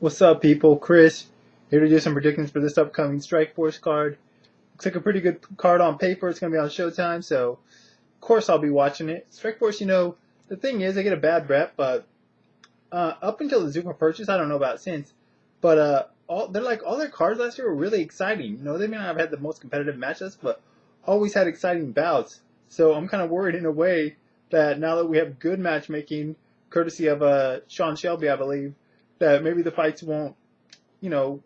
What's up, people? Chris here to do some predictions for this upcoming Strikeforce card. Looks like a pretty good card on paper. It's going to be on Showtime, so of course I'll be watching it. Strikeforce, the thing is, they get a bad rep, but up until the Zupa purchase, I don't know about since, but all their cards last year were really exciting. They may not have had the most competitive matchups, but always had exciting bouts. So I'm kind of worried in a way that now that we have good matchmaking, courtesy of Sean Shelby, I believe, that maybe the fights won't, the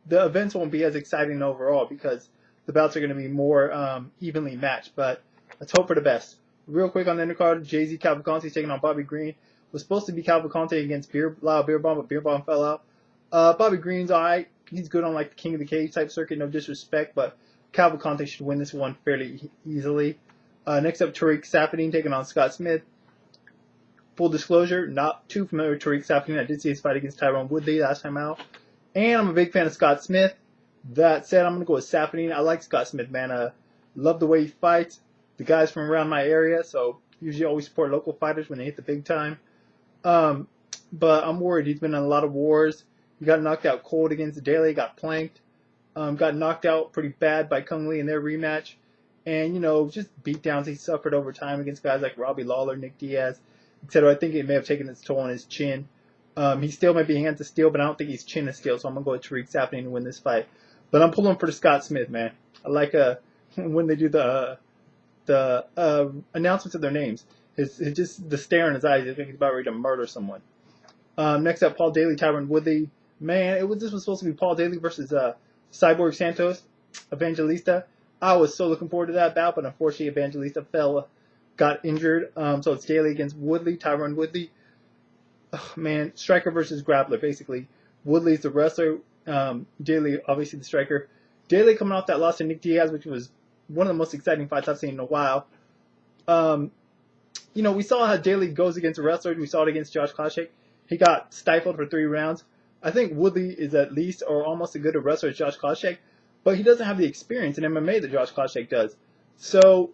events won't be as exciting overall because the bouts are going to be more evenly matched. But let's hope for the best. Real quick on the undercard, Jay-Z Cavalcante taking on Bobby Green. It was supposed to be Cavalcante against Lyle Beerbomb, but Beerbomb fell out. Bobby Green's alright. He's good on like the King of the Cage type circuit, no disrespect, but Cavalcante should win this one fairly easily. Next up, Tariq Saffiedine taking on Scott Smith. Full disclosure, not too familiar with Tariq Saffiedine. I did see his fight against Tyron Woodley last time out. And I'm a big fan of Scott Smith. That said, I'm going to go with Saffiedine. I like Scott Smith, man. Love the way he fights. The guy's from around my area, so usually always support local fighters when they hit the big time. But I'm worried. He's been in a lot of wars. He got knocked out cold against Daly, got planked. Got knocked out pretty bad by Kung Lee in their rematch. And, just beatdowns he suffered over time against guys like Robbie Lawler, Nick Diaz, etc. I think it may have taken its toll on his chin. He still might be hands of steel, but I don't think he's chin of steel, so I'm going to go with Tariq Saffiedine to win this fight. But I'm pulling for the Scott Smith, man. I like when they do the announcements of their names. It's just the stare in his eyes. I think he's about ready to murder someone. Next up, Paul Daly, Tyron Woodley. Man, this was supposed to be Paul Daly versus Cyborg Santos, Evangelista. I was so looking forward to that bout, but unfortunately Evangelista got injured. So it's Daly against Woodley, Tyron Woodley. Oh, man, striker versus grappler, basically. Woodley's the wrestler. Daly, obviously the striker. Daly coming off that loss to Nick Diaz, which was one of the most exciting fights I've seen in a while. We saw how Daly goes against a wrestler. We saw it against Josh Koscheck. He got stifled for 3 rounds. I think Woodley is at least or almost as good a wrestler as Josh Koscheck, but he doesn't have the experience in MMA that Josh Koscheck does. So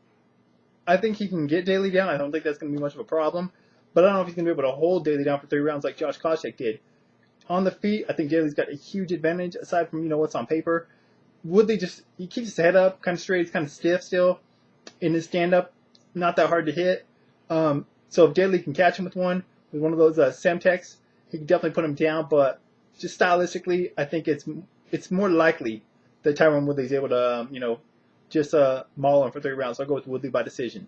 I think he can get Daly down. I don't think that's going to be much of a problem. But I don't know if he's going to be able to hold Daly down for 3 rounds like Josh Koscheck did. On the feet, I think Daly's got a huge advantage aside from, what's on paper. Woodley he keeps his head up, kind of straight. He's kind of stiff still. In his stand-up, not that hard to hit. So if Daly can catch him with one of those Semtex, he can definitely put him down. But just stylistically, I think it's more likely that Tyron Woodley's able to, just maul him for 3 rounds. So I'll go with Woodley by decision.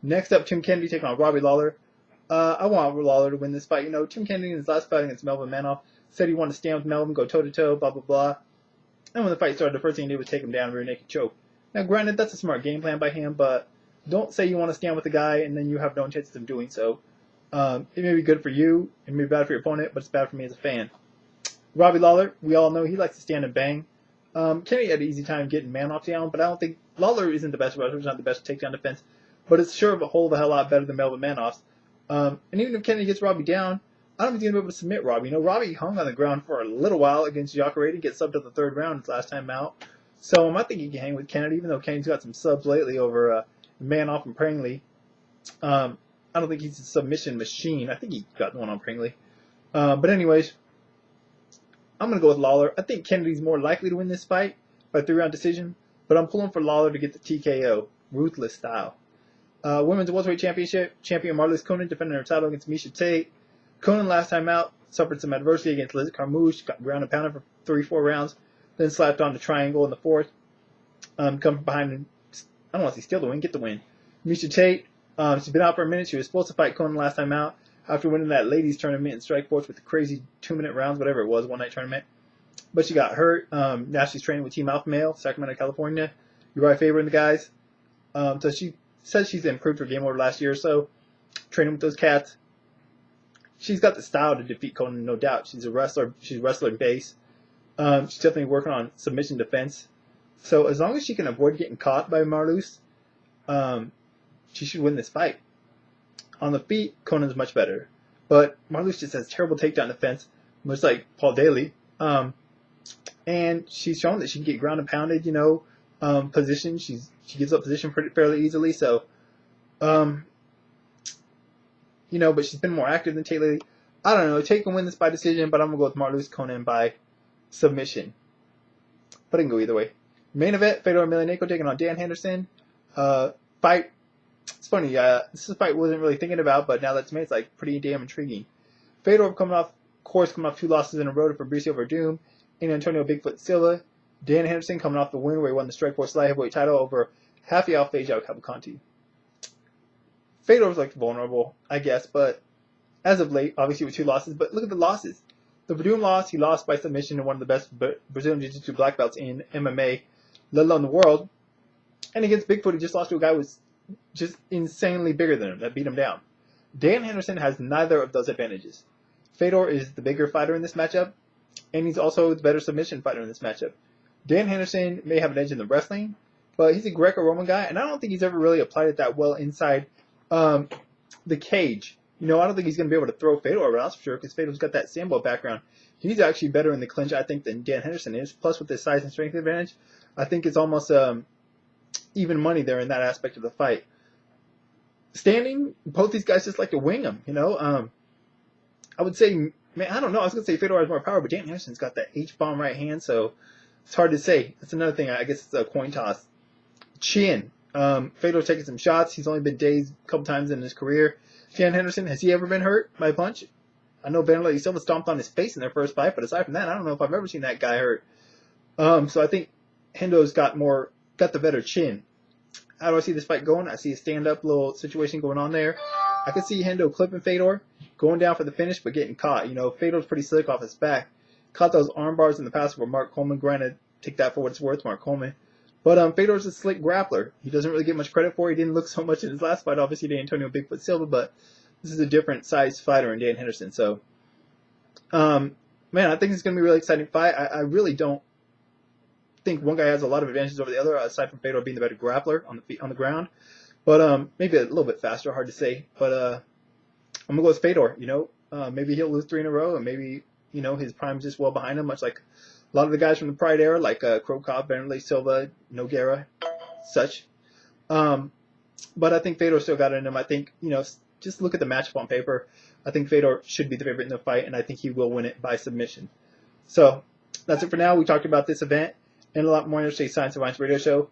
Next up, Tim Kennedy taking on Robbie Lawler. I want Lawler to win this fight. Tim Kennedy in his last fight against Melvin Manoff said he wanted to stand with Melvin, go toe-to-toe, blah, blah, blah. And when the fight started, the first thing he did was take him down, rear naked choke. Now, granted, that's a smart game plan by him, but don't say you want to stand with the guy and then you have no intentions of doing so. It may be good for you, it may be bad for your opponent, but it's bad for me as a fan. Robbie Lawler, we all know he likes to stand and bang. Kennedy had an easy time getting Manoff down, but I don't think Lawler isn't the best wrestler, he's not the best takedown defense, but it's sure of a whole hell lot better than Melvin Manoff's. And even if Kennedy gets Robbie down, I don't think he's going to be able to submit Robbie. Robbie hung on the ground for a little while against Jacare, get subbed at the 3rd round his last time out. So I think he can hang with Kennedy, even though Kennedy's got some subs lately over Manoff and Prangley. I don't think he's a submission machine. I think he got one on Prangley. But anyways, I'm going to go with Lawler. I think Kennedy's more likely to win this fight by 3-round decision, but I'm pulling for Lawler to get the TKO, ruthless style. Women's welterweight championship, champion Marlies Conan defending her title against Miesha Tate. Conan last time out suffered some adversity against Liz Carmouche, got ground and pounded for 3-4 rounds, then slapped on the triangle in the 4th. Come from behind and, I don't want to say steal the win, get the win. Miesha Tate, she's been out for a minute. She was supposed to fight Conan last time out after winning that ladies tournament in Strikeforce with the crazy 2-minute rounds, whatever it was, one-night tournament. But she got hurt. Now she's training with Team Alpha Male, Sacramento, California. Uriah Faber and the guys. So she says she's improved her game over last year or so, training with those cats. She's got the style to defeat Conan, no doubt. She's a wrestler. She's wrestler base. She's definitely working on submission defense. So as long as she can avoid getting caught by Marlies, she should win this fight. On the feet, Conan's much better. But Marlies just has terrible takedown defense, much like Paul Daly. And she's shown that she can get ground and pounded, position. She gives up position fairly easily. So, but she's been more active than Tate lately. I don't know. Tate can win this by decision, but I'm going to go with Martin Lewis Conan by submission. But it can go either way. Main event, Fedor Emelianenko taking on Dan Henderson. Fight. It's funny. This is a fight I wasn't really thinking about, but now that it's made, it's like pretty damn intriguing. Fedor coming off 2 losses in a row to Fabricio Verdum and Antonio Bigfoot Silva. Dan Henderson coming off the win where he won the Strikeforce light heavyweight title over Rafael Feijão Cavalcanti. Fedor's like vulnerable, I guess, but as of late, obviously with 2 losses. But look at the losses. The Verdum loss, he lost by submission to one of the best Brazilian Jiu-Jitsu black belts in MMA, let alone the world. And against Bigfoot, he just lost to a guy who was just insanely bigger than him, that beat him down. Dan Henderson has neither of those advantages. Fedor is the bigger fighter in this matchup, and he's also the better submission fighter in this matchup. Dan Henderson may have an edge in the wrestling, but he's a Greco-Roman guy, and I don't think he's ever really applied it that well inside the cage. I don't think he's going to be able to throw Fedor around, that's for sure, because Fedor's got that Sambo background. He's actually better in the clinch, I think, than Dan Henderson is. Plus, with his size and strength advantage, I think it's almost even money there in that aspect of the fight. Standing, both these guys just like to wing him, I would say, I don't know, I was going to say Fedor has more power, but Dan Henderson's got that H-bomb right hand, so it's hard to say. That's another thing, I guess it's a coin toss. Chin. Fedor's taking some shots. He's only been dazed a couple times in his career. Dan Henderson, has he ever been hurt by a punch? I know Vanderlei Silva stomped on his face in their first fight, but aside from that, I don't know if I've ever seen that guy hurt. So I think Hendo's got the better chin. How do I see this fight going? I see a stand-up little situation going on there. I can see Hendo clipping Fedor, going down for the finish, but getting caught. Fedor's pretty slick off his back. Caught those arm bars in the past for Mark Coleman. Granted, take that for what it's worth, Mark Coleman. But Fedor's a slick grappler. He doesn't really get much credit for it. He didn't look so much in his last fight, obviously, to Antonio Bigfoot Silva, but this is a different size fighter in Dan Henderson. So, man, I think it's going to be a really exciting fight. I really don't think one guy has a lot of advantages over the other, aside from Fedor being the better grappler on the ground. But maybe a little bit faster, hard to say. But I'm going to go with Fedor. Maybe he'll lose 3 in a row, and maybe, his prime's just well behind him, much like a lot of the guys from the Pride era, like Krokop, Vanderlei Silva, Nogueira, such. But I think Fedor still got it in him. I think, just look at the matchup on paper. I think Fedor should be the favorite in the fight, and I think he will win it by submission. So that's it for now. We talked about this event and a lot more in the Science of Violence radio show.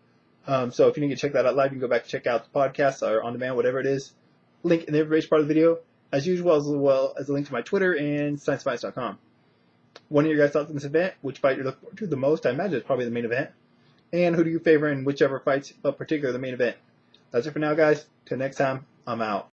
So if you need to check that out live, you can go back and check out the podcast or on demand, whatever it is. Link in the information part of the video, as usual, as well as a link to my Twitter and ScienceFights.com. One of your guys' thoughts on this event, which fight you're looking forward to the most? I imagine it's probably the main event. And who do you favor in whichever fights, but particularly the main event? That's it for now, guys. Till next time, I'm out.